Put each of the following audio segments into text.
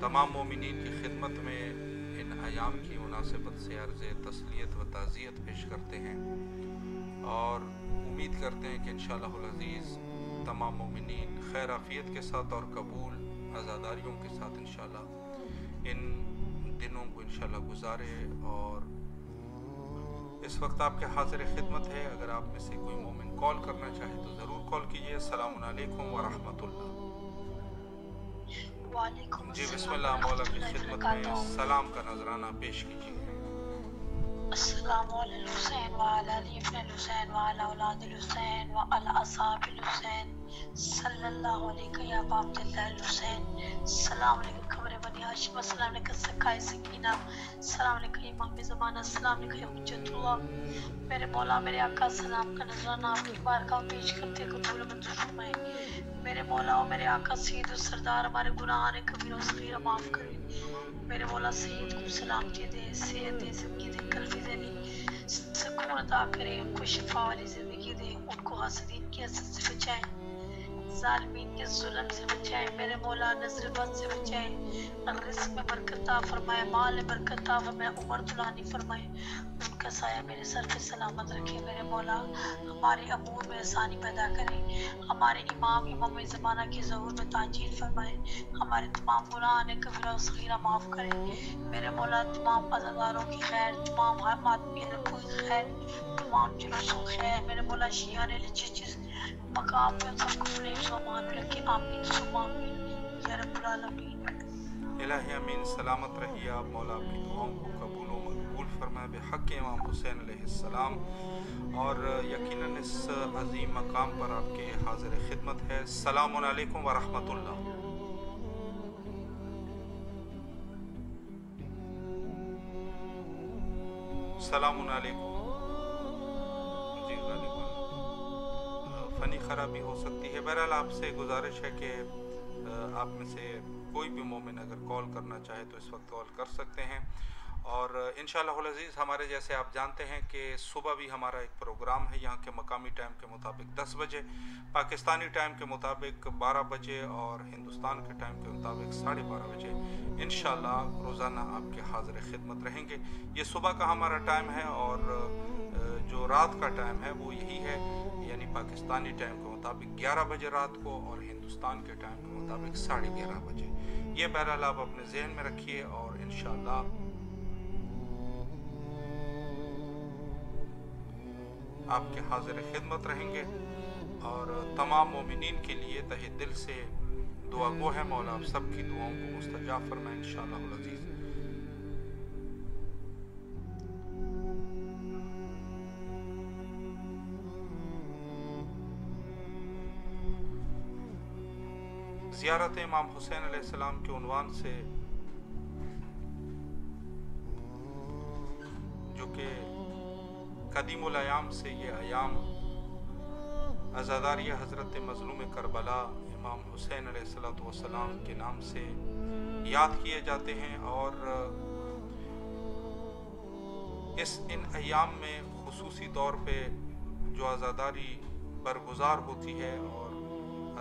तमाम मोमिनीन की खिदमत में इन अयाम की मुनासिबत से अर्ज़ तस्लियत व ताज़ियत पेश करते हैं और उम्मीद करते हैं कि इंशाअल्लाहुल अज़ीज़ तमाम मोमिनीन खैर आफ़ियत के साथ और कबूल आज़ादारियों के साथ इंशाअल्लाह इन दिनों को इंशाअल्लाह गुजारे। और इस वक्त आपके हाज़िर खिदमत है, अगर आप में से कोई मोमिन कॉल करना चाहे तो ज़रूर कॉल कीजिए। अस्सलामु अलैकुम व रहमतुल्लाह। जी बिस्मिल्लाह, मौला की खिदमत में सलाम का नजराना पेश कीजिए। अस्सलामु अलैकुम हुसैन व अला अली इब्न हुसैन व अला औलाद हुसैन व अला असहाब हुसैन सल्लल्लाहु अलैहि या अब्दुल्लाह हुसैन। सलाम अलैकुम कमरे बनी हाशिम, अस्सलाम अलैकुम सकाए सकीना, सलाम अलैकुम इमाम ज़माना, अस्सलाम अलैकुम हुज्जतुल्लाह। मेरे मौला मेरे आका सलाम का नजराना आपकी बारगाह में पेश करते कबूल मंजूर फरमाए। मेरे मौला और मेरे आका सईद और सरदार हमारे गुनाह ने कबीर और सगीरा माफ करे। मेरे मौला सईद को सलामती दे, सेहत दे, जिंदगी दे, कल्बी दे, सुकून अता करे, उनको शिफा वाली जिंदगी दे, उनको हसदीन की हसद से बचाए, जालिमीन के जुल्म से बचाए। मेरे मौला नजर बद से बचाए, रिज़्क़ में बरकत अता फरमाए, माल में बरकत अता फरमाए, उम्र तुलानी फरमाए, उनका साया मेरे सर पे सलामत रखे। मेरे मौला हमारे अमूर में आसानी पैदा करे, हमारे इमाम ज़माना की ज़हूर में ताजील फरमाए, हमारे तमाम गुनाह ने कबीरा और सगीरा माफ़ करे। मेरे मौला तमाम अज़ादारों की खैर, तमाम मातमीन को खैर, तमाम जुलूसों खैर। मेरे मौला शिया ने जिस मकाम पे सबको प्रेम समान रखे। आमीन सुम्मा आमीन या रब्बुल आलमीन। इलाही अमीन। सलामत रहिए आप। मौला आपकी दुआओं को कबूल व मकबूल फरमाए बेहक़ इमाम हुसैन अलैहिस्सलाम। और यकीनन इस अजीम मकाम पर आपके हाज़िर खिदमत है। सलाम अलैकुम व रहमतुल्लाह। सलाम अलैकुम। जी गालिबन फ़नी ख़राबी हो सकती है। बहरहाल आपसे गुजारिश है कि आप में से कोई भी मोमिन अगर कॉल करना चाहे तो इस वक्त कॉल कर सकते हैं। और इंशाअल्लाहुल अज़ीज़ हमारे जैसे आप जानते हैं कि सुबह भी हमारा एक प्रोग्राम है यहाँ के मकामी टाइम के मुताबिक 10 बजे, पाकिस्तानी टाइम के मुताबिक 12 बजे और हिंदुस्तान के टाइम के मुताबिक 12:30 बजे इंशाअल्लाह रोज़ाना आपके हाज़िर खिदमत रहेंगे। ये सुबह का हमारा टाइम है और जो रात का टाइम है वो यही है, यानी पाकिस्तानी टाइम के मुताबिक 11 बजे रात को और हिंदुस्तान के टाइम के मुताबिक 11:30 बजे। ये बहरहाल आप अपने जहन में रखिए और इंशाअल्लाह आपके हाज़िर खिदमत रहेंगे। और तमाम मोमिनीन के लिए तहे दिल से दुआ गो है, मौला आप सबकी दुआओं को मुस्तजाब फरमाए इंशाअल्लाहुल अज़ीज़। ज़ियारत इमाम हुसैन अलैहिस्सलाम के उन्वान से, जो कि कदीमुल अयाम से ये अयाम अज़ादारी हज़रत मज़लूम करबला इमाम हुसैन अलैहिस्सलाम के नाम से याद किए जाते हैं। और इन अयाम में खुसूसी तौर पे जो अज़ादारी बरगुज़ार होती है और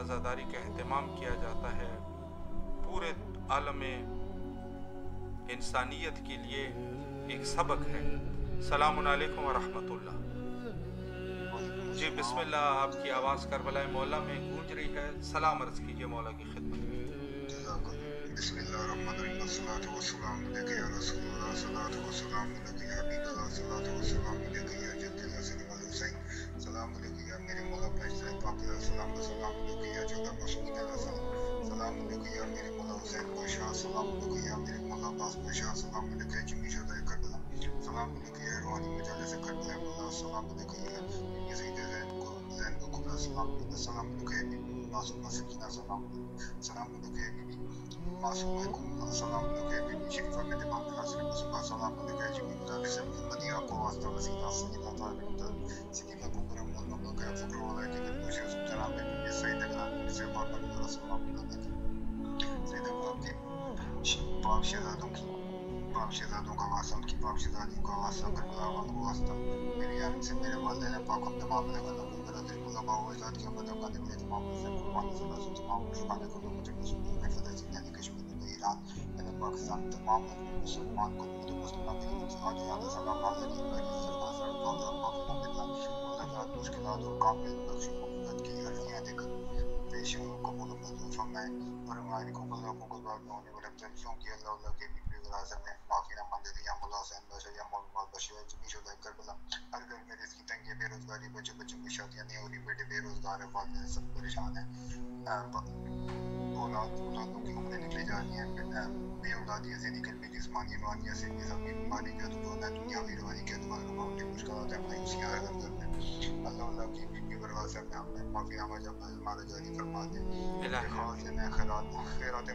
अज़ादारी का एहतमाम किया जाता है, पूरे आलम इंसानियत के लिए एक सबक है। सलामुन अलैकुम व रहमतुल्लाह। जी बिस्मिल्लाह, आपकी आवाज़ करबला मौला में गूंज रही है। सलाम अर्ज़ कीजिए मौला की खिदमत में। शहजादों का वास्ता, उनकी पाक शहजादियों का वास्ता, करबला का वास्ता, मेरी जान से मेरे वालिदैन पाक हम तमाम लगन मेरा दिल मुलामा हो जात के मदद का मेरे तमाम से कुर्बान सल्लल्लाहु तमाम शिफा को मुझे मुस्लिम में फदर जिंदगी कश्मीर में ईरान पाकिस्तान तमाम मुसलमान को मुस्लिम के लिए आज यहाँ सलाम हाजिर कर सरकार सरकार माफी मिलना मुलाकात मुश्किलात और कामिल बख्श मोहब्बत की अर्जियां देकर पेश कबूल मंजूर फरमाए और हमारी को अल्लाह को बाद में होने वाले तकलीफों की अल्लाह के भी विरासत में माफी ना मंद दिया मौला हुसैन बशर या मौला बशर जमी शुदा करबला हर घर में इसकी तंगी बेरोजगारी बच्चों की शादियां नहीं हो रही बेटे बेरोजगार है वालिद सब परेशान है औलादों की उम्रें निकली जा रही हैं बे औलादी से निकल भी जिस्मानी रूहानियत से भी सबकी बीमारी का तो है दुनियावी रूहानी के अतबार में बहुत मुश्किलात है मायूसियां हर घर में अल्लाह की बीबी वरासत में हमें माफीनामा जब हमारा जारी फरमा दे खास ने खैरात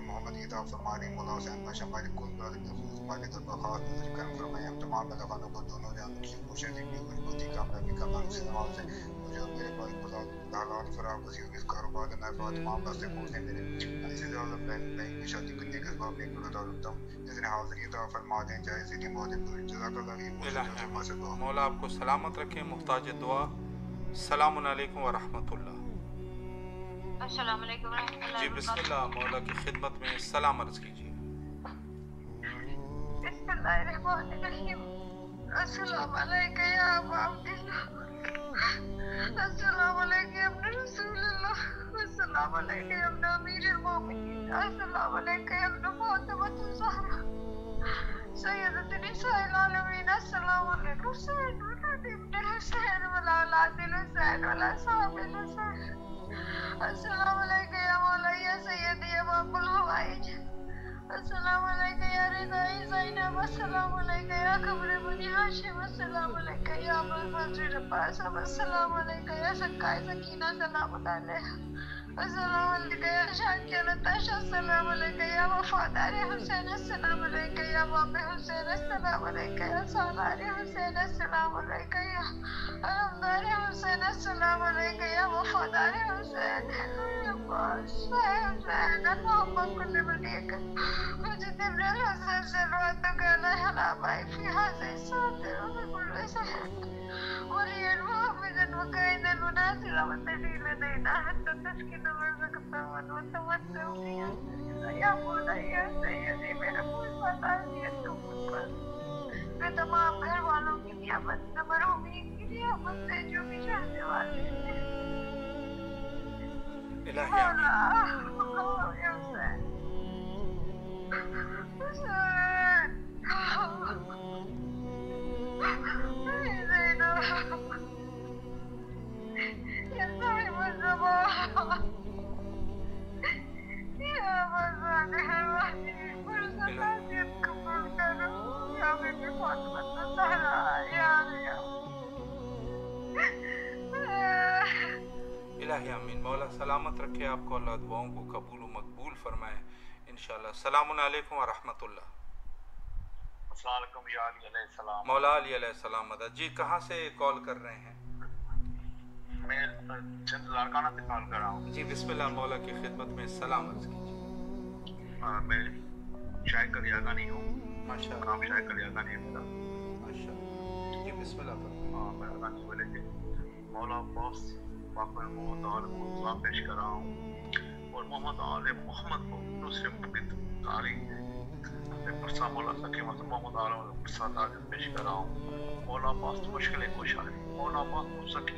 मोहम्मद की तरफ फरमानी मौला हुसैन बादशाह मालिक कुल नफूस मालिक का खास नजर करम फरमाए हम तमाम मेहमानों को दोनों जान की कोशिश की मजबूती कामयाबी का मानस नवाज से मुझे मेरे पास खुदा दालाल फराग वसी इस कारोबार के नफा तमाम रास्ते खोलने मेरे इसी ज़ालम नहीं की शादी करने के बाद एक खुदा दालतम जिसने हाज़िरी अता फरमा दें चाहे सीधी मौत जज़ाकल्लाह की मौला आपको सलामत रखे मुहताज दुआ सलामुन अलैकुम व रहमतुल्लाह। अस्सलाम वालेकुम रहमतुल्लाह जी बिस्मिल्लाह मौला की खिदमत में सलाम अर्ज कीजिए। बिस्मिल्लाहिर्रहमानिर्रहीम अस्सलाम वालेकुम या अबा अब्दुल्लाह अस्सलाम वालेकुम या इब्न रसूलुल्लाह अस्सलाम वालेकुम या इब्न अमीरुल मोमिनीन अस्सलाम वालेकुम या इब्न फातिमा ज़हरा सय्यदतुन निसाइल आलमीन अस्सलाम वालेकुम हुसैन वला इब्न हुसैन वला औलादिल हुसैन वला साहिबिल हुसैन अस्सलाम वालेकुम या मौला या सय्यदी या बाबुल हवाइज अस्सलाम वालेकुम या रिज़ाई ज़ैनब अस्सलाम वालेकुम या कब्र बनी हाशिम अस्सलाम वालेकुम या अबुल फजल अब्बास अस्सलाम वालेकुम या सक्काई सकीना सलाम अलैहा अस्सलाम वालेकुम या शाकिया नताशा अस्सलाम वालेकुम या वफादार हुसैन अस्सलाम वालेकुम या बाबे हुसैन अस्सलाम वालेकुम या सालार हुसैन अस्सलाम वालेकुम या अलमदार हुसैन अस्सलाम वालेकुम या वफादार हुसैन हुसैन मोहम्मद कुल्ले बनीक मुझे इब्राहिम हुसैन सल्लल्लाहु अलैहि वसल्लम في هذا الصوت وكل سحر ولي المحمد وكائن المنازل والدليل لدينا حتى تسكن مرزقنا وتمتع فيها يا مولاي يا سيدي میرا پوچھ بتا دیا تم پر میں تمام گھر والوں کی نعمت محرومی کی نعمت سے جو بھی چاہنے والے ہیں الہی اللہ یا حسین इलाही आमीन। मौला सलामत रखे आपको, अल्लाह दुआओं को कबूल व मकबूल फरमाए इंशाल्लाह। सलामुन अलैकुम व रहमतुल्लाह। मौला अली अलैहिस्सलाम मदद। जी कहाँ से कॉल कर रहे हैं? मैं लाड़काना से कॉल कर रहा हूँ। जी बिस्मिल्लाह मौला की खिदमत में सलाम अर्ज कीजिए। मैं शायद कलियागानी हूँ। माशाअल्लाह। नाम शायद कलियागानी है मेरा। माशाअल्लाह। जी बिस्मिल्लाह। हाँ मैं गानी बोले कि मौला बॉस पाक मोहम्मद आले को सलाम पेश कर रहा हूँ और मोहम्मद आले मोहम्मद को दूसरे मुबीद तारीख परसा मौला सके मतलब मोहम्मद आले परसा तारीख पेश कर रहा हूँ। मौला पास मुश्किलें कुशा है, मौला पास तो सकी,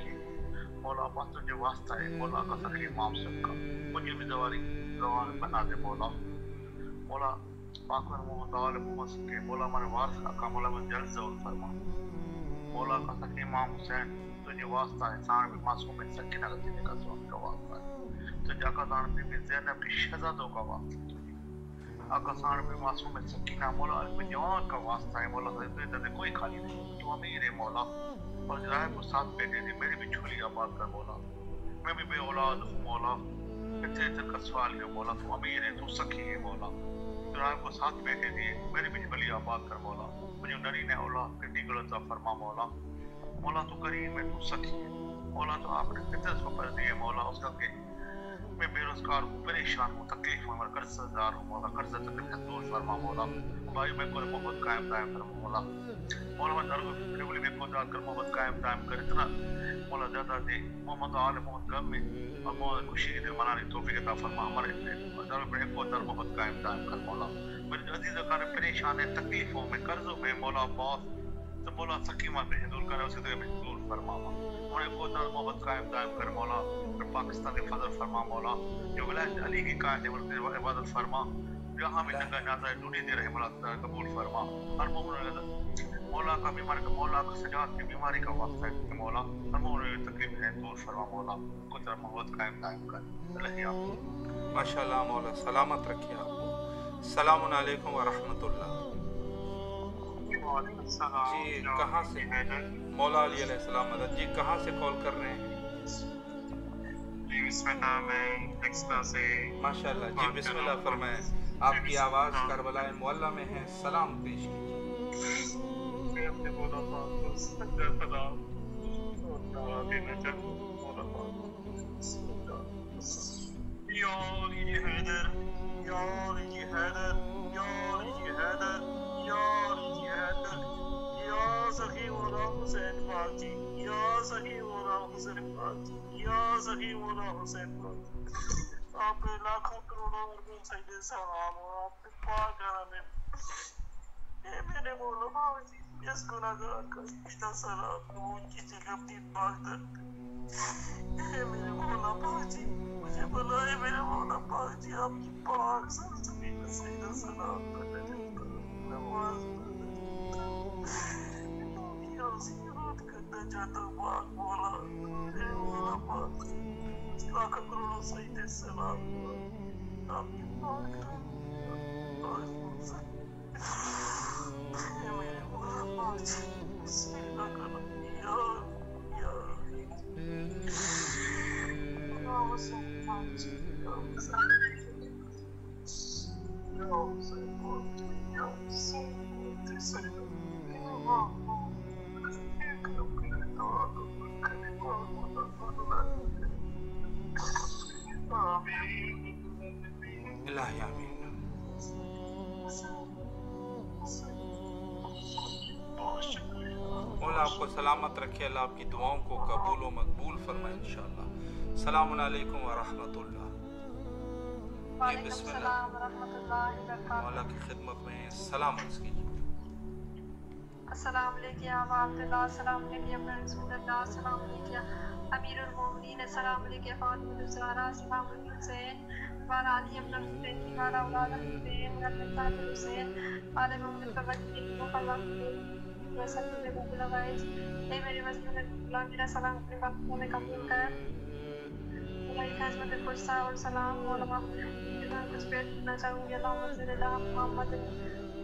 मौला पास तुझे वास्ता है, मौला का सकी माम सबका मुझे भी जवान बना दे मौला। मौला पाक मोहम्मद आले मोहम्मद सके मौला हमारे वारस का मौला में जल्द जरूर फरमा। मौला का सकी इमाम हुसैन तुझे वास्ता है, साण भी मासूम है सकीना का सीने का सोन का वास्ता है, तुझे का साण भी ज़ैनब की शहजादों का वास्ता है, आका साण भी मासूम है सकीना मौला अल्प जवान का वास्ता है। मौला तुझे कोई खाली नहीं, तू अमीर है मौला और जराए को साथ बेटे दी मेरी भी झोली आबाद कर मौला। मैं भी बे औलाद हूँ मौला, तेरे का सवाल है मौला, तू अमीर है, तू सखी है मौला, जराए को साथ बेटे दी मेरी भी झोली आबाद कर मौला। मुझे नरी ने औलाद बेटी गलत फरमा मौला। मौला तू करीम है, तू सखी है मौला, तो आपने फितरत को पर दिए मौला, उसका के میں بے روزگار ہوں، پریشان ہوں، تکلیف ہوں، میں قرض دار ہوں مولا، قرض تکلیف دور فرما مولا، بھائی میں کو محبت قائم دائم کر مولا، مولا میں درگو فیملی میں کو دار کر محبت قائم دائم کر، اتنا مولا زیادہ دے محمد آل محمد غم میں اور مولا خوشی کے دن منانے توفیق عطا فرما، ہمارے در میں کو در محبت قائم دائم کر مولا، میرے عزیز کار پریشان ہے، تکلیفوں میں، قرضوں میں مولا باس تو مولا سکیمہ پہ دور کرے اسی طرح میں دور فرما ہمارے کو در محبت قائم دائم کر مولا، پھر پاکستان کے فضل فرما مولا، جو ولایت علی کی قائد ہے عبادت فرما، جہاں میں ننگا نازا ڈوٹی دے رہے مولا قبول فرما، ہر مومن مولا کا بیمار کا مولا کا سجاد کی بیماری کا وقت ہے مولا، ہر مومن تکلیف ہے دور فرما مولا، کو در محبت قائم دائم کر اللہ آپ ماشاءاللہ مولا سلامت رکھیے آپ کو۔ السلام علیکم ورحمۃ اللہ۔ وعلیکم السلام جی کہاں سے مولا علی علیہ السلام مدد جی کہاں سے کال کر رہے ہیں؟ جی بسم اللہ میں ٹیکسلا سے ماشاءاللہ جی بسم اللہ فرمائیں، آپ کی آواز کربلا معلیٰ میں ہے، سلام پیش کیجیے۔ میں اپنے مولا پاک کو سجدہ سلام اور دعا دینا چاہتا ہوں مولا پاک یا علی حیدر یا علی حیدر یا علی حیدر یا علی حیدر یا سخی مولا حسین پاک جی یا سخی مولا حسین پاک جی یا سخی مولا حسین پاک جی، آپ کے لاکھوں کروڑوں اربوں سجدے سلام ہو آپ کے پاک گھر میں، اے میرے مولا پاک جی اس گناہگار کا سجدہ سلام ہو ان کی جگہ اپنی پاک در، اے میرے مولا پاک جی مجھے بلائے میرے مولا پاک جی آپ کی پاک سرزمین میں سجدہ سلام کرنے چاہتا ہوں، نماز یاد کرنا چاہتا ہوں پاک مولا، میرے مولا پاک جی لاکھ کروڑوں سجدے سلام آپ کی پاک میرے مولا پاک جی بسم اللہ کرم یا حسین پاک جی یا حسین پاک جی یا حسین پاک جی سجدہ الہی آمین۔ مولا آپ کو سلامت رکھے، اللہ آپ کی دعاؤں کو قبول و مقبول فرمائے انشاءاللہ۔ السلام علیکم ورحمۃ اللہ۔ وعلیکم السلام ورحمۃ اللہ وبرکاتہ۔ مولا کی خدمت میں سلام عرض کیجیے۔ السلام علیکم یا عبداللہ، السلام علیکم یا رسول اللہ، السلام علیکم یا امیر المومنین، السلام علیکم یا فاطمہ الزہرا، السلام علیکم حسین وعلی علی ابن الحسین وعلی اولاد الحسین وعلی صاحب الحسین وعلی محمد الرحیم وعلی وسلم وعلی وائز۔ اے میرے وسلم اللہ میرا سلام اپنے وقتوں میں قبول کر، اللہ کی خدمت پرسا اور سلام مولا کچھ پیش کرنا چاہوں گی، اللہم صلی اللہ محمد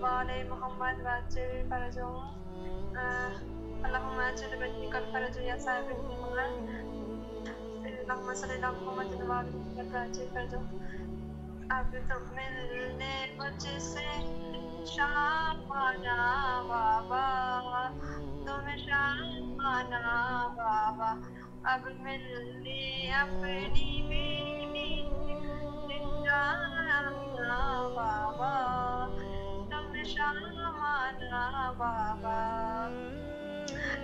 وعلی محمد واجل فرجوں اللہم اجل بجنک الفرج یا صاحب الجمال، اللہم صلی اللہ محمد وعلی محمد واجل فرجوں، اب تو ملنے مجھ سے شام آنا بابا، تم شام آنا بابا، اب ملنے اپنی بیوی جانا بابا، تم شام آنا بابا،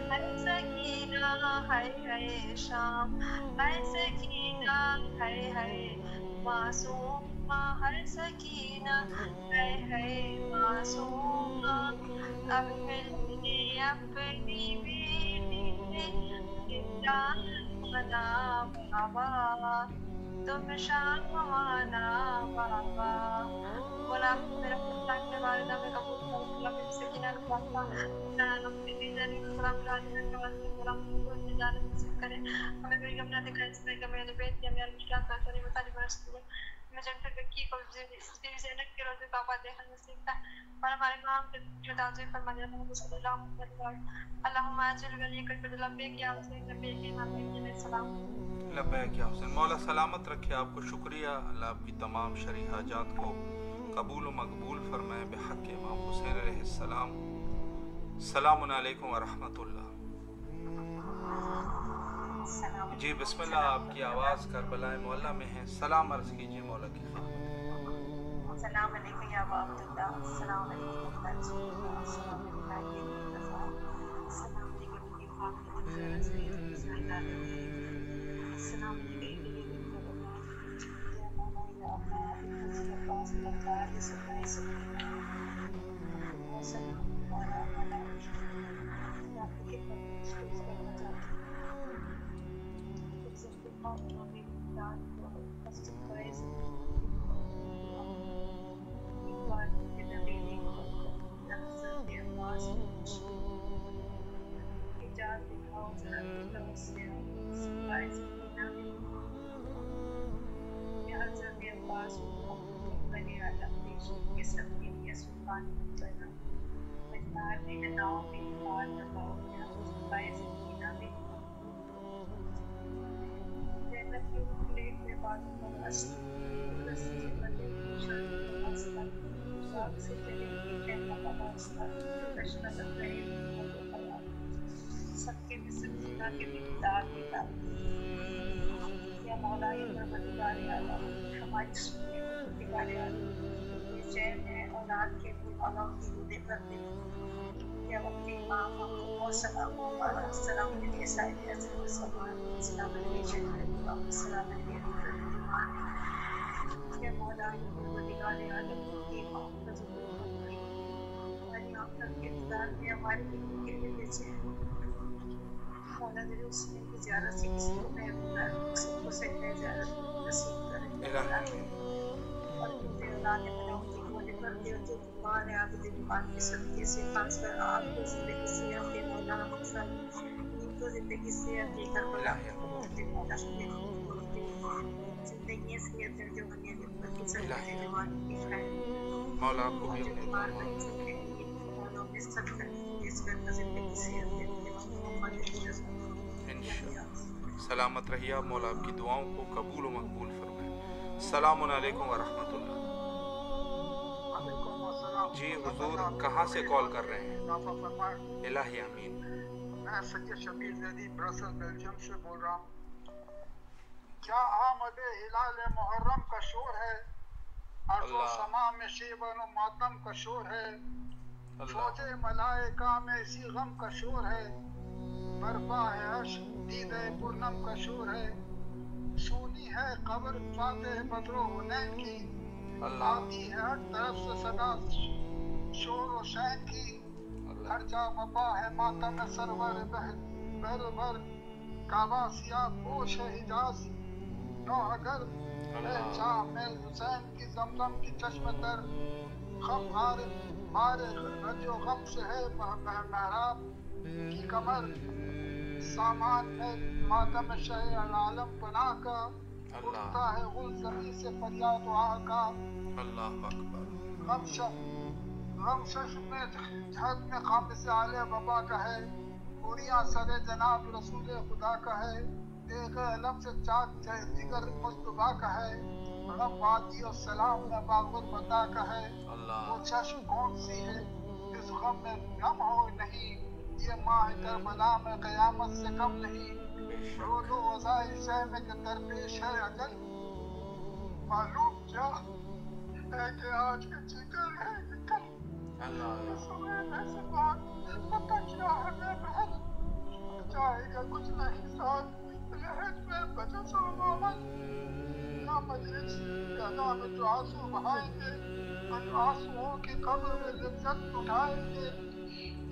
ہے سکینہ ہے شام، ہے سکینہ ہے معصومہ، ہے سکینہ ہے معصومہ، اب ملنے اپنی بیوی جانا بابا، تم شام آنا بابا۔ مولا میرا پاک کے والدہ میں قبول کر، مولا میری سکینہ کو اپنی بیزاری سلام علیہ کے واسطے مولا کو نجات نصیب کرے، ہمیں میری گمنہ دکھائے اس طرح کہ میرے بیت یا میرے مشکلات کا ساری مطالب رسول میں جنت بکی کو بیوی زینب کے روزے پاپا دیکھا نصیب تھا، اور ہمارے امام کے متعزی فرما دیا محمد صلی اللہ علیہ وسلم، اللہم اجل ولی کر لبیک یا حسین لبیک یا حسین علیہ السلام۔ لبیک یا حسین۔ مولا سلامت رکھے آپ کو، شکریہ، اللہ آپ کی تمام شرعی حاجات کو قبول و مقبول فرمائے بحق امام حسین علیہ السلام۔ السلام علیکم ورحمۃ اللہ۔ جی بسم اللہ، آپ کی آواز کربلا مولا میں ہے، سلام عرض کیجیے مولا کی خدمت۔ السلام علیکم یا ابا عبداللہ، السلام علیکم یا رسول اللہ، السلام علیکم یا مصطفیٰ، السلام علیکم میری فاطمہ زہرا سید زہرا، السلام علیکم یا مولا یا اللہ مصطفیٰ صلی اللہ علیہ وسلم، السلام مولا مولا یا آپ کی خدمت میں پیش کرنا چاہتی ہوں۔ ایک زندگی اور میری داد کو مسجد قائز سب کے مسلمہ کے مقدار دیتا یا مولا یا پروردگار اعلیٰ ہماری سننے پروردگار اعلیٰ یہ چین ہے اولاد کے اولاد کی دودے پر دے یا وقتی امام و سلام و بارہ السلام علیہ سائد عزیز و سلمان السلام علیہ شہر اللہ السلام علیہ یا مولا یا پروردگار اعلیٰ کی امام کا ضرور ہماری آخرت کے انتظار میں ہماری دل کے لیے بیچے مولا میرے اس میں کی زیارت سے کسی کو میں اپنا مقصد کو سکتے زیارت نصیب کرے اور مجھے اولاد بناؤں کی بولے پر دے جو بیمار ہے آپ دل کے صدقے سے خاص کر آپ کو زندگی سے اپنے مولا مقصد ان کو زندگی سے اپنے کربلا اپنے مولا زندگی سے اپنے جو بنیا جب کی سکتے جوان کی خیر مولا آپ کو بھی جو بیمار بن سکے مولا میں سب کر اس کا زندگی سے اپنے سلامت رہیے آپ، مولا آپ کی دعاؤں کو قبول و مقبول فرمائے۔ السلام علیکم ورحمۃ اللہ۔ جی حضور کہاں سے کال کر رہے ہیں؟ الہی امین۔ میں سید شبیر زیدی برسل بیلجیم سے بول رہا ہوں۔ کیا آمد ہلال محرم کا شور ہے، ارض و سما میں شیبن و ماتم کا شور ہے، فوج ملائکہ میں اسی غم کا شور ہے، برپا ہے عرش دید پورنم کا شور ہے، سونی ہے قبر فاتح بدر و حنین کی، آتی ہے ہر طرف سے صدا شور و شین کی، ہر جا وبا ہے ماتم سرور بہر بر، کعبہ سیاہ پوش ہے حجاز نو اگر، ہے چاہ میں حسین کی زمزم کی چشم تر، خم مارے رنج و غم سے ہے محراب کی کمر، سامان ہے ماتم شہ العالم پناہ کا، اٹھتا ہے غل زمین سے فریاد دعا کا، اللہ اکبر، غم شش میں جھد میں قابض عالیہ وبا کا ہے، پوریاں سر جناب رسول خدا کا ہے، دیکھ علم سے چاک جگر مصطفیٰ کا ہے، غم وادی و سلام میں باغر بتا کا ہے، وہ چشم کون سی ہے اس غم میں غم ہو نہیں، یہ ماہ کربلا میں قیامت سے کم نہیں، رود و وضائی شہ میں کہ درپیش ہے اجل، معلوم کیا ہے کہ آج کے جگر ہے کہ کل، سویل ہے سبات پتہ کیا ہے میں بہل، جائے گا کچھ نہیں ساتھ لہج میں بجس و معمل، یا مجلس یا نام جو آنسو بہائیں گے، ان آنسوؤں کی قبر میں لذت اٹھائیں گے،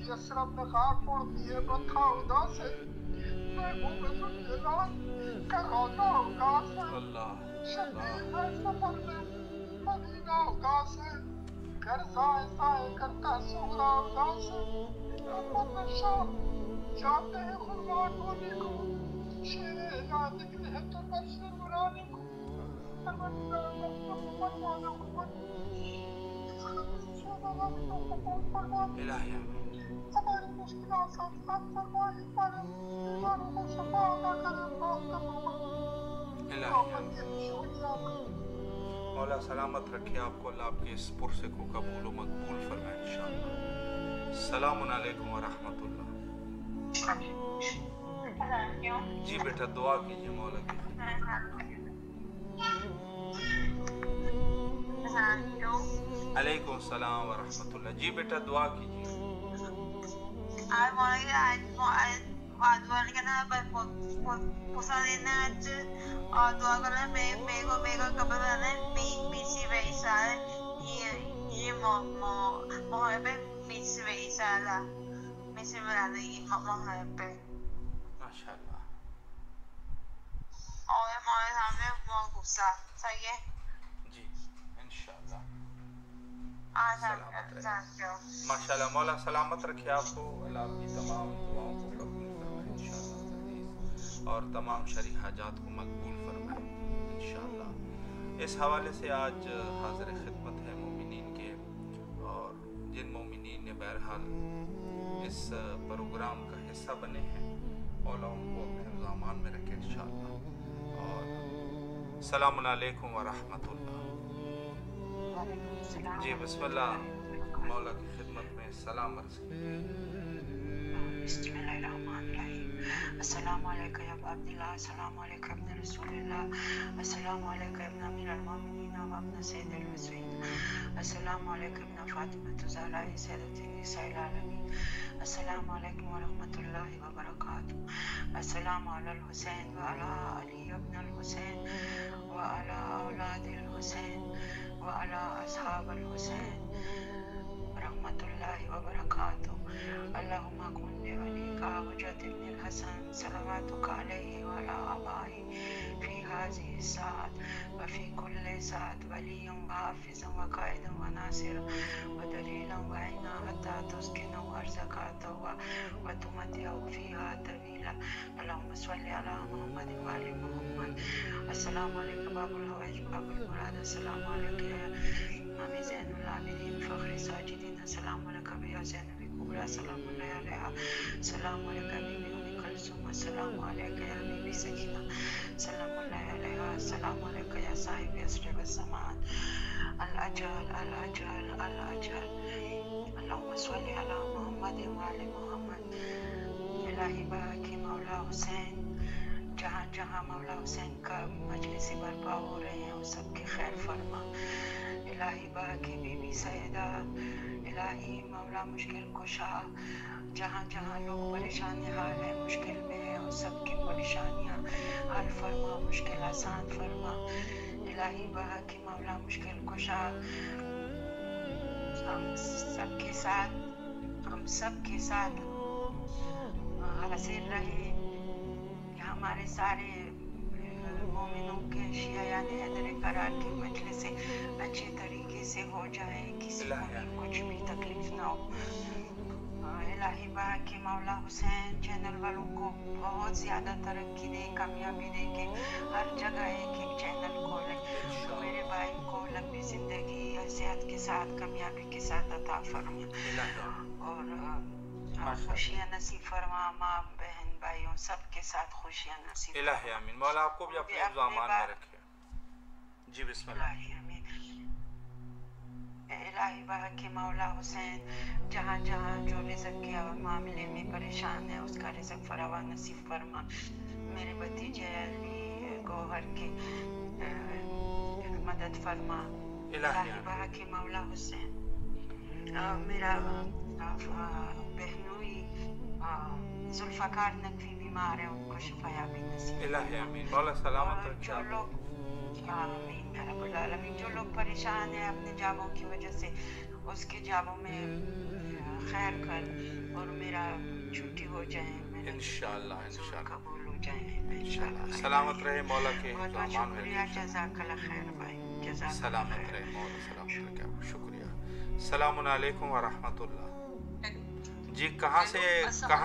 یسرب میں خاک پڑتی ہے بطخہ اداس ہے، محبوب ذوالجلال کا روضہ اگاس ہے، شبیر ہے سفر میں مدینہ اگاس ہے، گھر سائے سائے کرتا سغرا اداس ہے، امت شام جاتے ہیں قربان ہونے کو، شیر الہ نکلے ہیں تو برسے برانے کو، پروردگار محمد والا حکمت اس خبر شعبہ والی کو قبول فرمانے، ہماری مشکلات آسان فرمائے، ہمارے بیماروں کو شفا عطا کرے، موت کا محمد کے شکریہ مولا سلامت رکھے آپ کو، اللہ آپ کے اس پرسے کو قبول و مقبول فرمائے انشاءاللہ۔ السلام علیکم ورحمۃ اللہ۔ क्यों? जी बेटा दुआ कीजिए मौला की क्यों? अलैकुम सलाम व रहमतुल्लाह। जी बेटा दुआ कीजिए। आज dua kali mego kebetulan misi Veisa ये मोहर पे मिस वैसा ला मिस वाला ये मोहर पे माशाल्लाह। और हमारे सामने बहुत गुस्सा सही है जी इंशाल्लाह सलामत रहे माशाल्लाह। मौला सलामत रखे आपको, अल्लाह आपकी तमाम दुआओं को कबूल फरमाए इंशाल्लाह और तमाम शरई हाजात को मकबूल फरमाए इंशाल्लाह। इस हवाले से आज हाजिर खिदमत है मोमिनीन के, और जिन मोमिनीन ने बहरहाल इस प्रोग्राम का हिस्सा बने हैं मौला उनको अपने हिफ्ज़-ए-अमान में रखे इंशाल्लाह। और सलामुन अलैकुम व रहमतुल्लाह। जी बिस्मिल्लाह मौला की खिदमत में सलाम अर्ज़ कीजिए। बिस्मिल्लाहिर्रहमानिर्रहीम। अस्सलामु अलैका या अबा अब्दुल्लाह, अस्सलामु अलैका इब्न रसूलिल्लाह, अस्सलामु अलैका इब्न अमीरुल मोमिनीन व इब्न सय्यिदिल मुरसलीन, अस्सलामु अलैका इब्न फातिमatu ज़हरा सय्यदतिन निसाइल आलमीन, अस्सलामु अलैकुम व रहमतुल्लाहि व बरकातुहू, अस्सलामु अलल हुसैन व अला अली इब्नुल हुसैन व अला औलादिल हुसैन व अला अस्हाबिल हुसैन रहमतुल्लाहि व बरकातुहू। अल्लाहुम्मा कुन लिवलीका हुज्जत इब्निल हसन सलवातुका अलैहि व अला आबाई फी हाज़िहि साअत व फी कुल्लि साअत वलिय्यन व हाफ़िज़न व क़ाइदन व नासिरन व दलीलन व ऐना हत्ता तुस्किनहु अर्ज़क़तहु व तुमत्तिअहु फ़ीहा तवीला। अल्लाहुम्मा सल्लि अला मुहम्मद व आलि मुहम्मद। अस्सलामु अलैका बाबुल हवाइज बाबुल मुराद, अस्सलामु अलैका या इमाम ज़ैनुल आबिदीन फ़ख्र साजिदीन, अस्सलामु अलैका या ज़ैनब कुबरा, अस्सलामु अलैहा, अस्सलामु अलैका बीबी उम्मी कुलसूम, अस्सलामु अलैका या बीबी सकीना, अस्सलामु अलैहा, अस्सलामु अलैका या साहिब असर व ज़मान अल अजल अल अजल अल अजल। अल्लाहुम्मा सल्लि अला मुहम्मद व आलि मुहम्मद। इलाही बाकी मौला हुसैन, जहाँ जहाँ मौला हुसैन का मजलिस बर्पा हो रहे हैं वो सबके खैर फरमा। इलाही बाकी बीबी सैयदा, इलाही मौला मुश्किल कुशा, जहाँ जहाँ लोग परेशान हाल है मुश्किल में है उन सबकी परेशानियाँ हल फरमा, मुश्किल आसान फरमा। इलाही बाकी मौला मुश्किल कुशा, हम सबके साथ हासिल रहे कि हमारे सारे मोमिनों के शिया यानी हैदर करार की मजलिस से अच्छे तरीके से हो जाए, किसी को भी कुछ भी तकलीफ ना हो। इलाही बाकी मौला हुसैन चैनल वालों को बहुत ज़्यादा तरक्की दे, कामयाबी दे के हर जगह एक एक चैनल खोले। मेरे भाई को लंबी ज़िंदगी सेहत के साथ कामयाबी के साथ अता फरमा और खुशियाँ नसीब फरमा। माँ बहन भाइयों सबके साथ खुशियाँ नसीब इलाही आमीन। मौला आपको भी अपने हिफ्ज़-ए-अमान में रखे। जी बिस्मिल्लाह। इलाही बाकी मौला हुसैन जहाँ जहाँ जो रिज़्क़ के मामले में परेशान है उसका रिज़्क़ फरावा नसीब फरमा। मेरे भतीजे अली गौहर की मदद फरमा। इलाही बाकी मौला हुसैन मेरा बहनोई जुल्फ़कार नकवी बीमार है उनको शिफायाबी नसीब। इलाही आमीन। मौला सलामत रखे। जो लोग आमीन या रब्बुल आलमीन, जो लोग परेशान हैं अपने जाबों की वजह से उसके जाबों में खैर कर और मेरा छुट्टी हो जाए, इंशाअल्लाह इंशाअल्लाह कबूल हो जाए इंशाअल्लाह। सलामत रहे मौला के हिफ्ज़-ए-अमान में। जज़ाकल्लाह खैर भाई, सलामत रहे मौला, सलामत रखे आपको। शुक्रिया। सलामुन अलैकुम व रहमतुल्लाह। जी कहाँ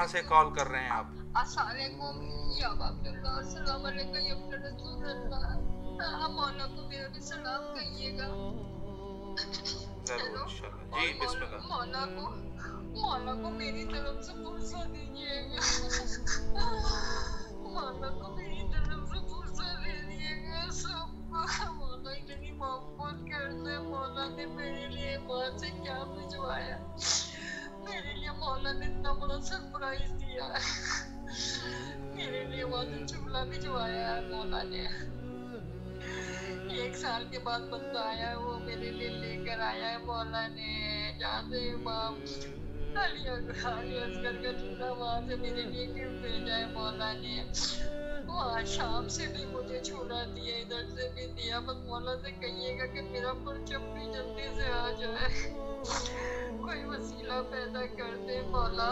से कॉल कर रहे हैं आप? अस्सलाम वालेकुम या अब्दुल्लाह, अस्सलाम वालेकुम या रसूलुल्लाह। आप मौला को मेरा भी सलाम कहिएगा। जरूर इंशाल्लाह। जी बिस्मिल्लाह। मौला को मेरी तरफ से फुर्सत दीजिएगा। मौला को मेरी तरफ से फुर्सत दे दीजिएगा। सबको मौला इतनी मोहब्बत करते हैं। मौला ने मेरे लिए वहाँ से क्या भिजवाया, मेरे लिए मौला ने इतना बड़ा सरप्राइज दिया है। मेरे लिए बहुत चुगला भिजवाया है मौला ने। 1 साल के बाद बंदा आया है, वो मेरे लिए लेकर आया है मौला ने। जहाँ से इमाम अली असगर का चूल्हा, वहाँ से मेरे लिए गिफ्ट भेजा है मौला ने। वहाँ शाम से भी मुझे छूना दिया, इधर से भी दिया। बस मौला से कहिएगा कि मेरा परचम भी जल्दी से आ जाए, कोई वसीला पैदा कर दे मौला।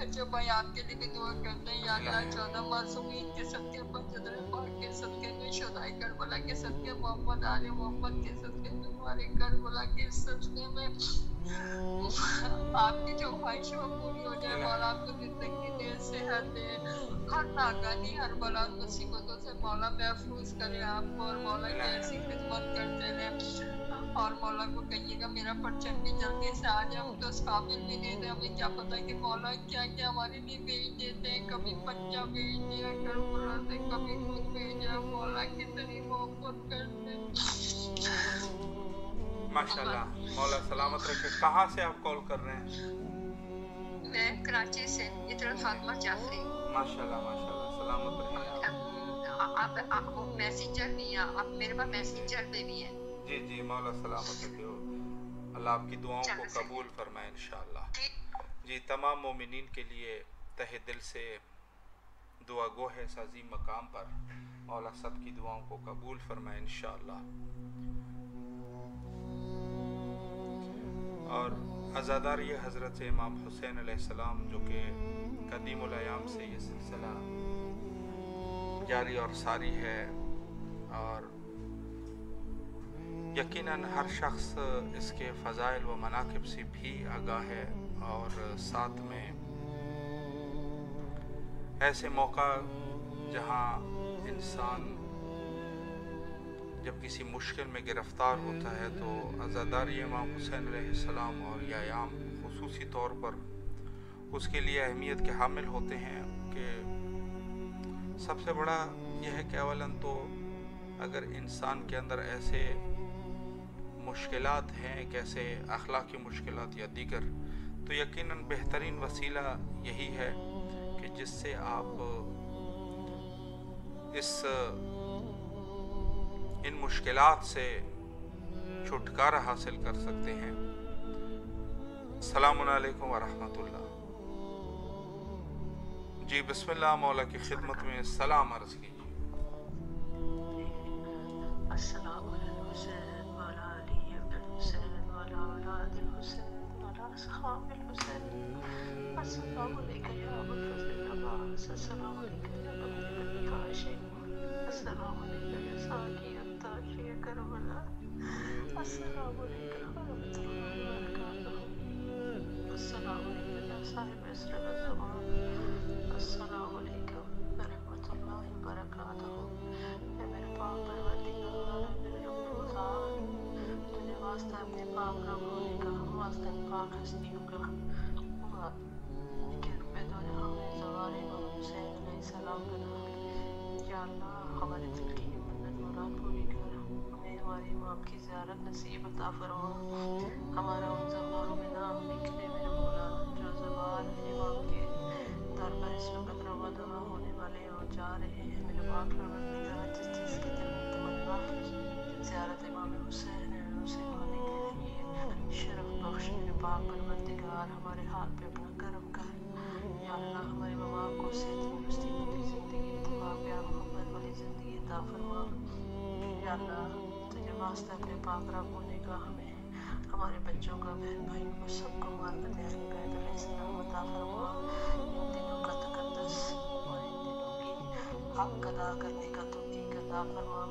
अच्छा भाई, आपके लिए भी दुआ करते हैं। या अल्लाह 14 मासूमीन के सदके, पंजदर पाक के सदके में, शुदाई करबला के सदके, मोहम्मद आले मोहम्मद के सदके में, हमारे करबला के सदके में आपकी जो ख्वाहिश है वो पूरी हो जाए मौला। आपको जिंदगी दे, सेहत दे, हर नाकानी हर बला मुसीबतों से मौला महफूज करे आपको। और मौला की ऐसी खिदमत करते रहे। और मौला को कहिएगा मेरा परचम भी जल्दी से आ जाए। हम तो उस काबिल भी नहीं थे, हमें क्या पता कि मौला क्या क्या हमारे लिए भेज देते हैं। कभी पंजा भेज दिया करबला से, कभी कुछ भेजा। मौला कितनी मोहब्बत करते हैं। माशाल्लाह, मौला सलामत रखे। कहाँ से आप कॉल कर रहे हैं? मैं कराची से, इधर फातिमा जाफरी। माशाल्लाह माशाल्लाह, सलामत रहिए। आप मैसेंजर भी हैं, आप मेरे पास मैसेंजर पे भी है। जी जी, मौला सलामत रखे। अल्लाह आपकी दुआओं को कबूल फरमाए इंशाअल्लाह। जी, तमाम मोमिनीन के लिए तहे दिल से दुआ गो है इस अजीम मकाम पर। मौला सब की दुआओं को कबूल फरमाए इंशाअल्लाह। और अज़ादार ये हज़रत इमाम हुसैन अलैहिस्सलाम, जो कि कदीमुल अयाम से ये सिलसिला जारी और सारी है। और यकीनन हर शख्स इसके फ़ज़ाइल व मनाक़िब से भी आगाह है। और साथ में ऐसे मौका जहाँ इंसान जब किसी मुश्किल में गिरफ़्तार होता है तो अज़ादार इमाम हुसैन अलैहिस्सलाम और ये अयाम ख़ुसूसी तौर पर उसके लिए अहमियत के हामिल होते हैं। कि सबसे बड़ा यह है कि अवलन तो अगर इंसान के अंदर ऐसे मुश्किलात हैं, कैसे अखलाकी मुश्किलात या दीगर, तो यकीनन बेहतरीन वसीला यही है कि जिससे आप इन मुश्किलात से छुटकारा हासिल कर सकते हैं। अस्सलामु अलैकुम व रहमतुल्लाह। जी बिस्मिल्लाह, मौला की खिदमत में सलाम अर्ज़ कीजिए। हमारे दिल की मन्नत मुराद पूरी कर, हमें हमारे इमाम की ज़ियारत नसीब अता फरमा। हमारा उन ज़बानों में नाम निकले मेरे मौला, जो ज़बान इमाम के दर पर इस वक्त रवा दवा होने वाले और जा रहे हैं। मेरे पाक परवरदिगार, जिस चीज़ की दिल में तमन्ना ज़ियारत इमाम हुसैन है, उसे होने के लिए शरफ बख्श। मेरे पाक परवरदिगार, हमारे हाथ पे अपना करम कर। या अल्लाह, हमारे माँ बाप को सेहत तंदुरुस्ती वाली ज़िंदगी, इत्तबा प्यार मोहब्बत वाली ज़िंदगी अता फरमा। या अल्लाह, तुझे वास्ता अपने पाक रब होने का हमें, हमारे बच्चों का, बहन भाई को, सबको मार्फत इस्लाम अता फरमा। इन दिनों का तकद्दुस और इन दिनों की हक अदा करने का तौफीक अता फरमा।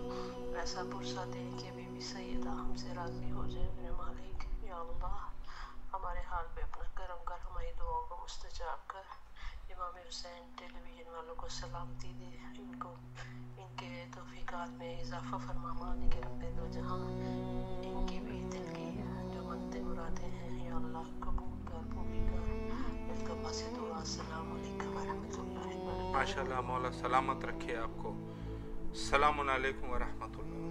ऐसा पुरसा दे कि बीबी सैयदा हमसे राज़ी हो जाए मेरे मालिक। या अल्लाह, हमारे हाल पे अपना करम कर, हमारी दुआओं को मुस्तजाब कर। इमाम हुसैन टेलीविज़न वालों को सलामती दे, इनको इनके तौफीकात में इजाफा फरमा। मालिक रब्बे दो जहां, इनकी भी दिल की जो मनते मुरादें हैं या अल्लाह कबूल कर, पूरी कर। इल्तमा से दुआ। अस्सलामु अलैकुम व रहमतुल्लाहि व बरकातहू। माशाल्लाह, मौला सलामत रखे आपको। अस्सलामु अलैकुम व रहमतुल्लाह।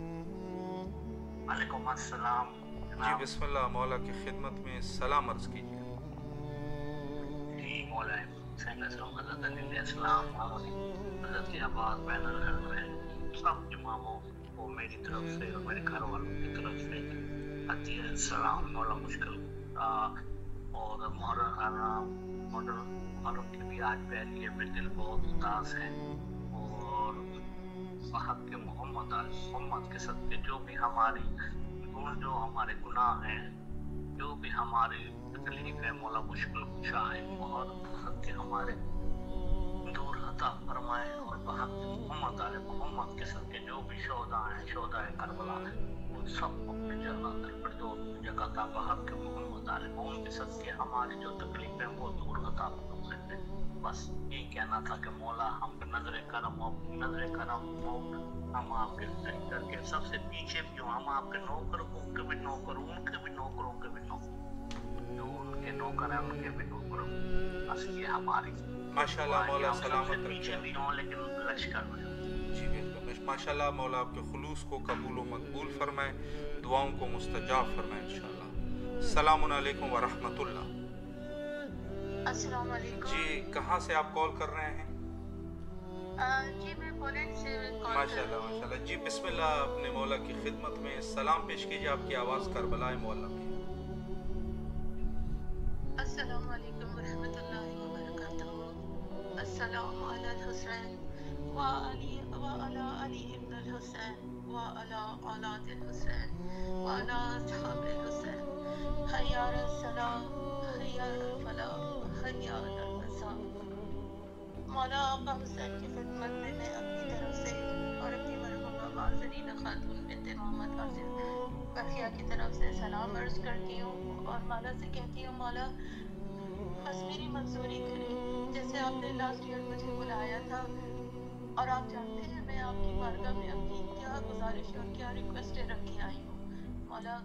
वालेकुम अस्सलाम। जी बिस्मिल्लाह, मौला की खिदमत में सलाम अर्ज़ कीजिए। मौला हुसैन अलैहिस्सलाम, हज़रत अली अलैहिस्सलाम, हज़रत के अब्बास बैन अल-हसनैन, सब इमामों को मेरी तरफ से और मेरे घर वालों की तरफ से अतिया सलाम। मौला मुश्किल और मुहर्रम की भी आज पहली है, मेरे दिल बहुत उदास है और वहाँ के मोहम्मद के सदके जो भी हमारी जो हमारे गुनाह हैं, जो भी हमारी तकलीफ है, मौला मुश्किल कुशा है और के हमारे दूर अता फरमाए और वहाँ मोहम्मद के सदके जो भी शोहदा हैं, शोहदा करबला उन सब अपने जन्नत पर जो जगह का वहाँ के मोहम्मद के सदके हमारी जो तकलीफ है वो दूर अता फरमाए। बस यही कहना था कि मौला हम नजर करम हो, हम आपके करके सबसे पीछे भी हो, हम आपके नौकर, उनके भी नौकर, उनके भी नौकरों के भी नौकर, जो उनके नौकर हैं उनके भी नौकर, बस ये हमारी माशाल्लाह मौला सलामत पीछे रखे। भी हों लेकिन लश्कर में। जी बिल्कुल माशाल्लाह, मौला आपके खुलूस को कबूल व मकबूल फरमाए, दुआओं को मुस्तजाब फरमाए इंशाल्लाह। अस्सलामु अलैकुम व रहमतुल्लाह। अस्सलाम वालेकुम। जी कहाँ से आप कॉल कर रहे हैं? जी मैं पोलैंड से कॉल माशाल्लाह माशाल्लाह। जी बिस्मिल्लाह, अपने मौला की खिदमत में सलाम पेश कीजिए, आपकी आवाज़ करबलाए मौला में। अस्सलाम वालेकुम व रहमतुल्लाहि व बरकातहू। अस्सलाम अला हुसैन व अला अली इब्न हुसैन व अला औलाद हुसैन व अला असहाबिल हुसैन। हय्या अला सलाह, हय्या अला फलाह, हय्या अला नसाह। मौला आका हुसैन की खिदमत में मैं अपनी तरफ से और अपनी मरहूमा माज़रीन खातून बिन्त मोहम्मद हासिल बखिया की तरफ से सलाम अर्ज करती हूँ और मौला से कहती हूँ, मौला बस मेरी मंजूरी करें। जैसे आपने लास्ट ईयर मुझे बुलाया था और आप जानते हैं मैं आपकी बारगाह में अपनी क्या गुजारिश और क्या रिक्वेस्टें रख के आई हूँ। मौला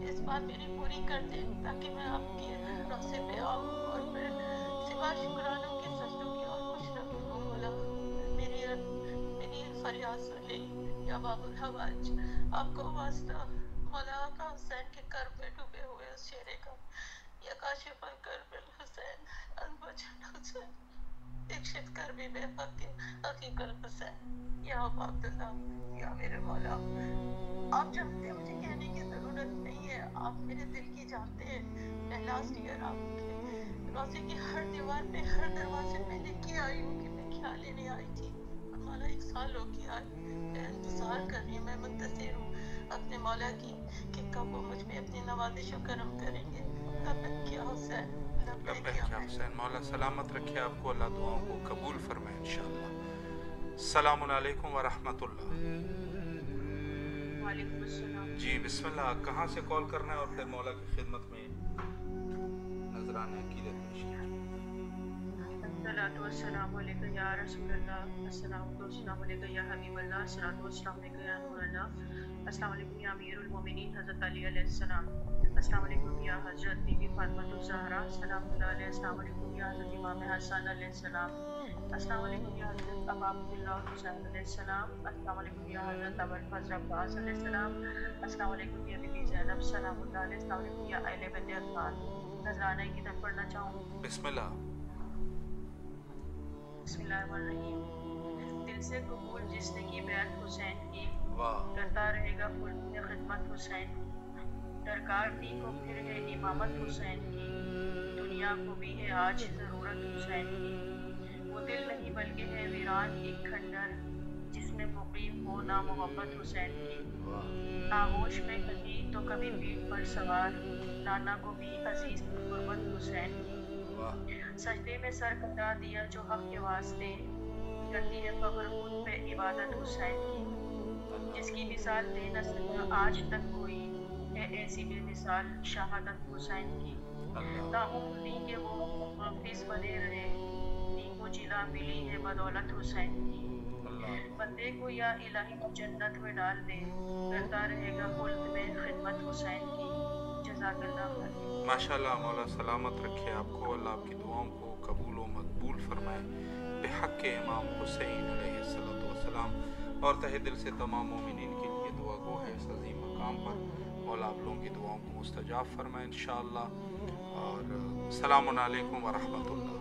इस बार मेरी पूरी कर दें ताकि मैं आपके रौसे पे आऊँ और फिर सिवा शुक्रानों के सजदों की और खुश रखूँ। मौला मेरी फरियाद सुन ले या बाबुल हवाज, आपको वास्ता मौला आका हुसैन के कर्ब में डूबे हुए उस शेरे का या काशिफल कर्बिल हुसैन अनबजन हुसैन इक्शित कर्बी बेहक के हकीकल हुसैन या अब्दुल्लाह या मेरे मौला। आप जानते हैं मुझे कहने की ज़रूरत नहीं है, आप मेरे दिल की जानते हैं। मैं लास्ट ईयर आपके रोज़े की हर दीवार पे हर दरवाजे पे लिख के आई हूँ कि मैं क्या लेने आई थी। मौला 1 साल हो गया, मैं इंतज़ार कर रही हूँ, मैं मुंतज़िर हूँ अपने मौला की कि कब वो मुझ पे अपनी नवाज़िश और करम करेंगे। लब्बैक या हुसैन, लब्बैक लब्बैक या या हुसैन। मौला सलामत रखे आपको, अल्लाह दुआओं को कबूल फरमाए इंशाल्लाह। अस्सलामु अलैकुम व रहमतुल्लाह। वालेकुम अस्सलाम। जी बिस्मिल्लाह, कहाँ से कॉल करना है और फिर मौला की खिदमत में नजराने अकीदत पेश कीजिए। अस्सलातु वस्सलामु अलैका या रसूलल्लाह, अस्सलातु वस्सलामु अलैका या हबीबल्लाह, अस्सलातु वस्सलामु अलैका या नूरल्लाह, अस्सलामु अलैकुम या अमीरुल मोमिनीन हज़रत अली अलैहिस्सलाम, अस्सलामु अलैकुम या हज़रत बीबी फातिमा ज़हरा सलामुल्लाह अलैहा, अस्सलामु अलैकुम या हज़रत इमाम हसन अलैहिस्सलाम, अस्सलामु अलैकुम या हज़रत अबू अब्दुल्लाह हुसैन अलैहिस्सलाम, अस्सलामु अलैकुम या हज़रत अबुल फज़ल अब्बास अलैहिस्सलाम, अस्सलामु अलैकुम या बीबी ज़ैनब सलामुल्लाह अलैहा, अस्सलामु अलैकुम या अहले बैत अत्हार। नजराना की तरफ पढ़ना चाहूँ। बिस्मिल्लाह। बिस्मिल्लाहिर्रहमानिर्रहीम। दिल से कबूल जिसने की बैत हुसैन की, वाह। करता रहेगा फुल खिदमत हुसैन की। दरकार दी को फिर है इमामत हुसैन की, दुनिया को भी है आज ज़रूरत हुसैन की। वो दिल नहीं बल्कि है वीरान एक खंडर, जिसमें मुकीम हो ना मोहब्बत हुसैन की। आगोश में कभी तो कभी पीठ पर सवार, नाना को भी अजीज गुरबत हुसैन की। सजदे में सर कटा दिया जो हक के वास्ते, करती है फख्र खुद पे इबादत हुसैन की। जिसकी मिसाल दे न सका आज तक कोई, है ऐसी बेमिसाल शहादत हुसैन की। ना उम्मीदी के वो हाफिज बने रहे, नी को जिला मिली है बदौलत हुसैन की। बंदे को या इलाही जन्नत में डाल दे, करता रहेगा खुल्द में खिदमत हुसैन की। जज़ाकल्लाह खैर। माशाल्लाह, मौला सलामत रखे आपको, अल्लाह आपकी दुआओं को कबूल व मकबूल फरमाए बेहक़ इमाम हुसैन अलैहिस्सलाम। और तहे दिल से तमाम मोमिनीन के लिए दुआ गो है इस अज़ीम मकाम पर। मौला आप लोगों की दुआओं को मुस्तजाब फरमाए इंशाअल्लाह। और अस्सलामु अलैकुम व रहमतुल्लाह।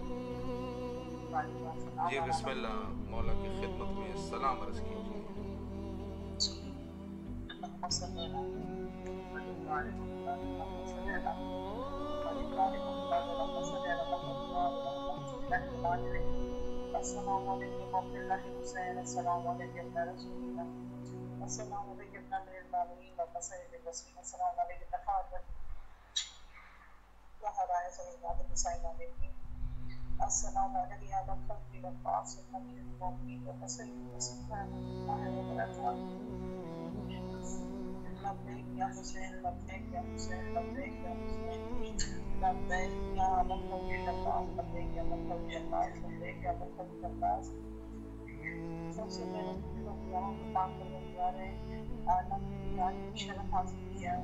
جی بسم اللہ، مولا کی خدمت میں سلام عرض کیجیے۔ السلام علیکم عبد اللہ حسین، السلام علیکم ابن رسول اللہ، السلام علیکم ابن المعلومین و سید الرسول، السلام علیکم فاطر وحرائے سید حسین علیکم، السلام علیکم یا خلق الفاظ المؤمنین و سید سبحان اللہ وبرکاتہ، لبیک یا حسین، لبیک یا حسین، لبیک یا حسین، لبیک یا مقبول اللہ، لبیک یا مقبول اللہ، لبیک یا مقبول اللہ۔ سب سے پہلے اللہ پاک پروردگار عالم کی شرف حاصل کیا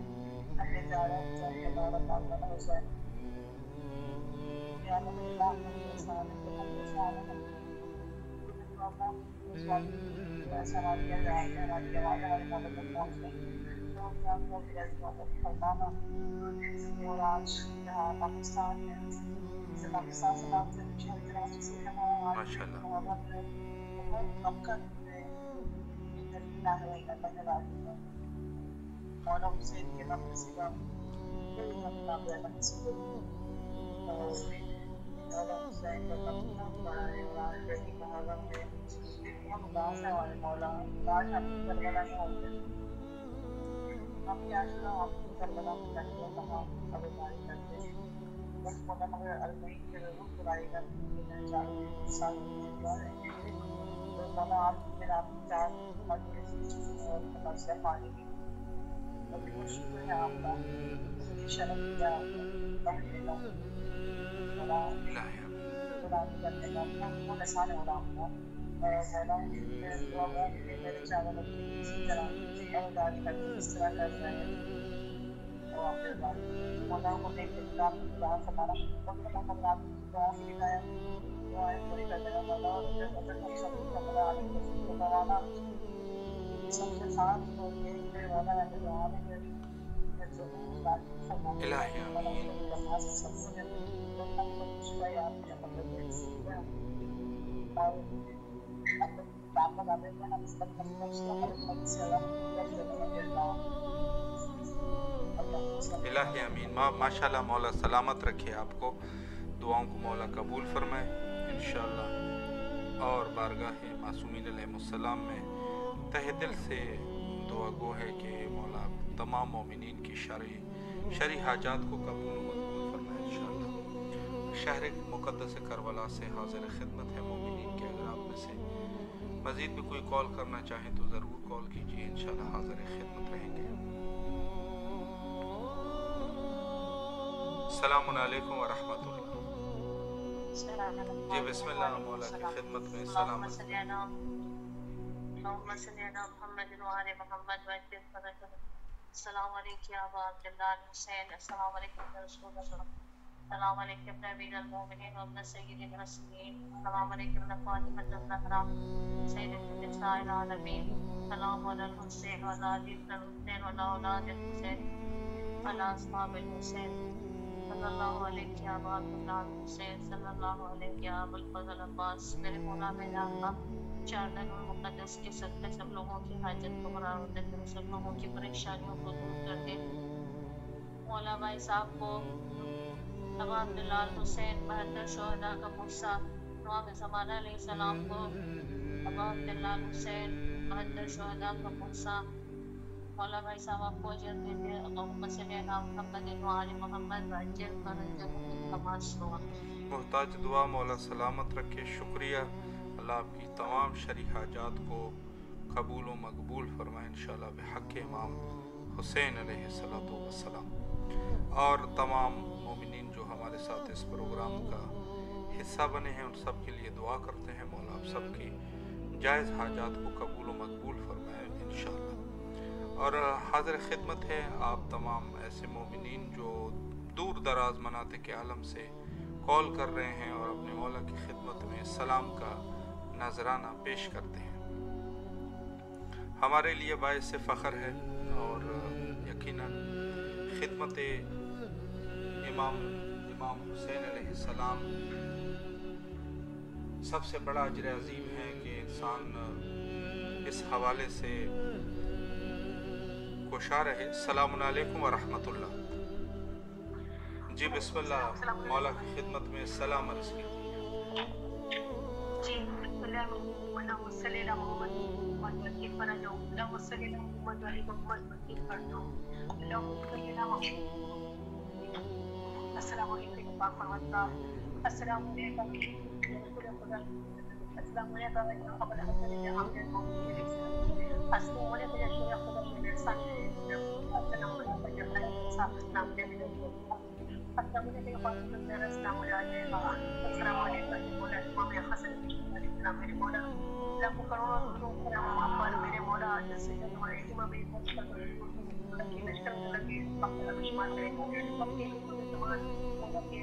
ہمیں جارہ جاہی اللہ تعالیٰ حسین یا اللہ اللہ حسین ایسا راضیہ جائے راضیہ والے ہماری مدد میں پہنچ گئی فرمانا۔ اور آج یہاں پاکستان میں پاکستان سے بات کریں شہری راستہ سے ہمارا بہت کم کر مولا حسین کے نام سے کوئی مطلب ہے مولا حسین کا بہت بڑا ہے اور آج رہی محرم میں بہت اداس ہے ہمارے مولا، آج ہم کربلا میں ہوں گے، ہم کیا شروع آپ کو کربلا میں رکھتے ہیں تمام خبرداری کرتے ہیں، بس مولا مگر ارمین کے ضرور برائی کرتے ہیں چاروں سال دعا رہیں گے تو مولا آپ میرا آپ چار مسئلہ پانی کی بہت شکر ہے آپ کا یہ شرف کیا آپ کا بہت مولا قرآن کرنے کا بہت آسان ہے مولا آپ کا مولا دعا وہ میرے چاروں میں کسی طرح خبرداری کرتے اس طرح کر رہے ہیں اور آپ کے بعد مولا کو دیکھ کے آپ کی دعا فرمانا بہت مولا آپ کی دعا کی ہدایت دعائیں پوری کر دینا مولا اور اگر ہم سب کو مولا علیہ رسول کو کروانا سب سے خاص ہو یہ کہ مولا ہے دعا میں جو بات فرمانا مولا کو درخواست سب سے ہم کو شکر آپ کی مدد میں اور کام بنا دیتے ہیں ہم اس وقت ہم سے ہمارے مدد سے الہی امین۔ ماشاءاللہ، مولا سلامت رکھے آپ کو، دعاؤں کو مولا قبول فرمائے انشاءاللہ، اور بارگاہ معصومین علیہ السلام میں تہ دل سے دعا گو ہے کہ مولا تمام مومنین کی شرعی حاجات کو قبول و مقبول فرمائے انشاءاللہ۔ شہر مقدس کربلا سے حاضر خدمت ہے مومنین کے، اگر آپ میں سے مزید بھی کوئی کال کرنا چاہیں تو ضرور کال کیجیے، انشاءاللہ حاضر خدمت رہیں گے۔ السلام علیکم ورحمۃ اللہ۔ جی بسم اللہ، مولا کی خدمت میں سلام۔ اللهم صل على محمد وعلى محمد وعجل فرجه۔ السلام علیکم یا ابا عبداللہ الحسین، السلام علیکم یا رسول اللہ، السلام علیکم امیر المومنین وابن سید الرسولین، السلام علیکم فاطمہ الزہرا سید النساء العالمین، السلام علی الحسین وعلی علی بن الحسین وعلی اولاد الحسین وعلی اصحاب الحسین، صلی اللہ علیہ یا ابا عبداللہ الحسین، صلی اللہ علیہ یا ابا الفضل عباس۔ میرے مولا میرے آقا چاردن اور مقدس کے صدقے سب لوگوں کی حاجت کو قرار دے کر سب لوگوں کی پریشانیوں کو دور کر دے۔ مولا بھائی صاحب کو ابا عبداللہ الحسین بہتر شہداء کا مرثا امام زمانہ علیہ السلام کو ابا عبداللہ الحسین بہتر شہداء کا مرثا مولا بھائی صاحب آپ کو اجر دے دے۔ اللہم صلی علی محمد وعلی محمد وعجل فرجهم کما سوا۔ محتاج دعا مولا سلامت رکھے، شکریہ، اللہ آپ کی تمام شرعی حاجات کو قبول و مقبول فرمائے انشاءاللہ بحق امام حسین علیہ السلام۔ اور تمام مومنین جو ہمارے ساتھ اس پروگرام کا حصہ بنے ہیں ان سب کے لیے دعا کرتے ہیں، مولا آپ سب کی جائز حاجات کو قبول و مقبول فرمائے انشاءاللہ۔ اور حاضر خدمت ہے آپ تمام ایسے مومنین جو دور دراز مناطق عالم سے کال کر رہے ہیں اور اپنے مولا کی خدمت میں سلام کا نذرانہ پیش کرتے ہیں، ہمارے لیے باعث فخر ہے، اور یقیناً خدمت امام حسین علیہ السلام سب سے بڑا اجر عظیم ہے کہ انسان اس حوالے سے کوشاں رہے. السلام علیکم ورحمۃ اللہ. جی بسم اللہ, مولا کی خدمت میں سلام عرض کیجیے. جی بسم اللہ اللہم صلی علی محمد محمد کی فرجو اللہم صلی علی محمد علی محمد کی فرجو اللہم صلی علی محمد. السلام علیکم پاک پروردگار. السلام علیکم السلام علیکم ابو الحسن احمد محمود. السلام علیکم یا شیخ خدا السلام علیکم السلام علیکم السلام علیکم السلام علیکم السلام علیکم السلام علیکم مولا امام حسن السلام میرے مولا لاکھوں کروڑوں کرام پر میرے مولا جیسے ہمارے امام حسن کی لشکر لگے پاک شمار کرے اپنے زمان مولا کے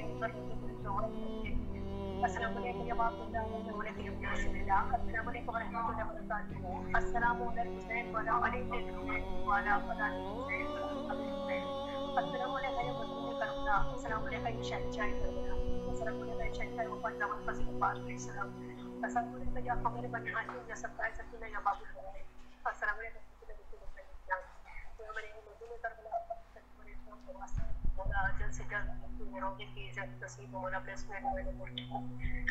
السلام علیکم یا باپ اللہ علیکم یا رسول اللہ. السلام علیکم ورحمۃ اللہ وبرکاتہ. السلام علیکم حسین وعلی علیکم وعلی حسین. السلام علیکم یا مظلوم کربلا. السلام علیکم یا شہنشاہ کربلا. السلام علیکم یا شہنشاہ وفا جامع فضل پاک علیہ السلام. السلام علیکم یا خمیر بنی ہاشم یا سرکار سکینہ یا بابو کرے. السلام علیکم مولا جلد سے جلد روزے کی عزت نصیب مولا پلیسمنٹ میں ملک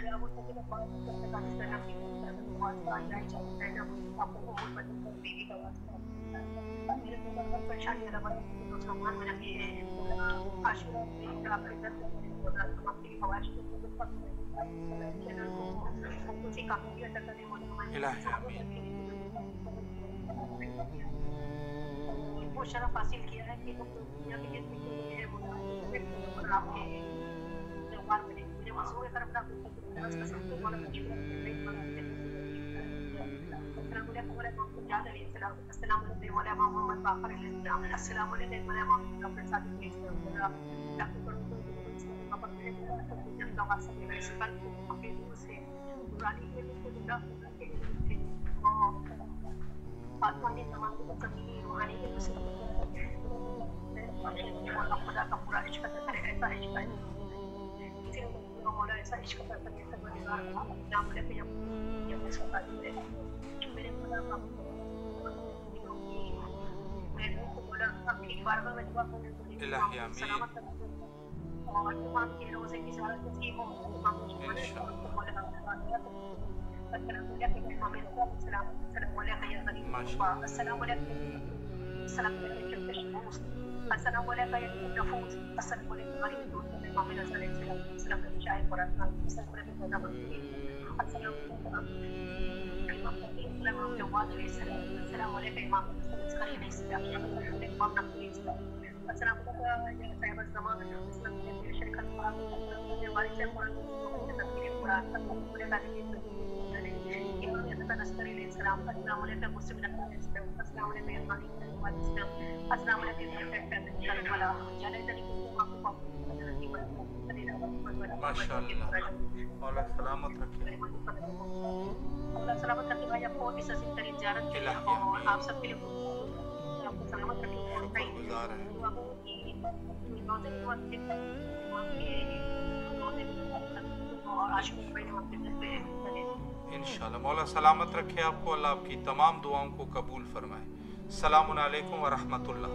یا وہ تک بات کرنے کا اس طرح کی واسطہ اللہ چاہتا ہے جب آپ کو بہت بڑی بیوی کا واسطہ میرے کو ہر پریشانی رب تو سامان میں رکھی ہے مولا عاشورہ میں آپ کی عزت کرنے مولا تمام کی خواہش کو پک چینل کو کسی کامیابی عطا کرے مولا الہی آمین. وہ شرف حاصل کیا ہے کہ دنیا کی جتنی چیزیں ہیں مولا آپ کے جواب میں میرے مصور کرم کا اس کا سب سے بڑا السلام علیکم ورحمۃ اللہ علیہ السلام. السلام علیکم مولا محمد باقر علیہ السلام. السلام علیکم مولا محمد اپنے ساتھی علیہ السلام. لاکھوں کروڑوں اپنے جن کا واسطہ میرے سکل کو اپنے دور سے پرانی کے لیے اللہ کے لیے آسمانی زمان کو زمینی روحانی کے دوسرے خدا کا پورا عشق کرے ایسا عشق ہے کسی نے مولا ایسا عشق کرتا ہے نام لے کے جب سوتا ہے میرے مولا میرے کو مولا آپ کی بارگاہ میں دعا کرنے کے لیے الہی آمین. سلامت اور تمام کے روزے کی زیارت نصیب ہو تمام مولا السلام علیکم السلام علیکم یا غریب السلام علیکم السلام علیکم السلام علیکم یا نفوس السلام علیکم غریب دوست امام رسول اللہ السلام علیکم شاہد قرآن السلام علیکم خدا بندی السلام علیکم امام جواد علیہ السلام السلام علیکم امام عسکری علیہ السلام امام نقی علیہ السلام السلام علیکم یا صاحب الزمان السلام علیکم شیخ القرآن ہمارے سے قرآن قرآن نسکری علیہ السلام السلام علیکم مسلم نقی علیہ السلام السلام علیکم یمانی علیہ السلام السلام علیکم کربلا جانے تری کو ماشاءاللہ. مولا سلامت رکھے. اللہ سلامت رکھے بھائی. آپ کو بھی سزین ترین زیارت کے لیے اور آپ سب کے لیے آپ کو سلامت رکھے. شکر گزار ہیں. اور عاشق بھائی آپ کے گھر پہ انشاءاللہ. مولا سلامت رکھے آپ کو. اللہ آپ کی تمام دعاؤں کو قبول فرمائے. السلام علیکم ورحمۃ اللہ.